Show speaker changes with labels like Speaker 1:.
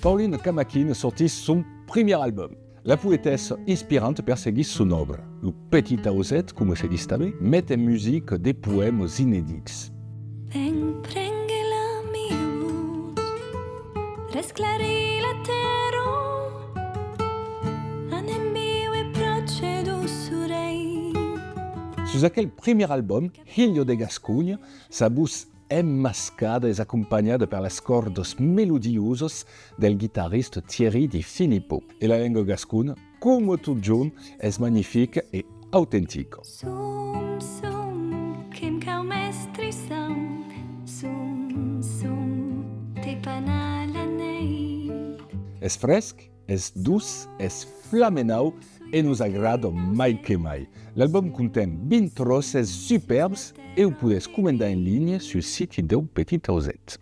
Speaker 1: Pauline Camaquin sortit son premier album. La poétesse inspirante perseguit son œuvre. Le Petit Taoset, comme se dit també, met en musique des poèmes inédits. Sur aquel premier album, Ilho de Gascunya, sa voz emmascada és acompanyada per les cordes melodioses del guitarrista Thierry Di Filippo. E la llengua gascuna, com tot junt, és magnífica e autèntica. És fresc, és dus, és flamenau e nos agrada mai que mai. L'album contém 20 trosses superbs e ho podeu comandar en línia sur el site del Petit Taoset.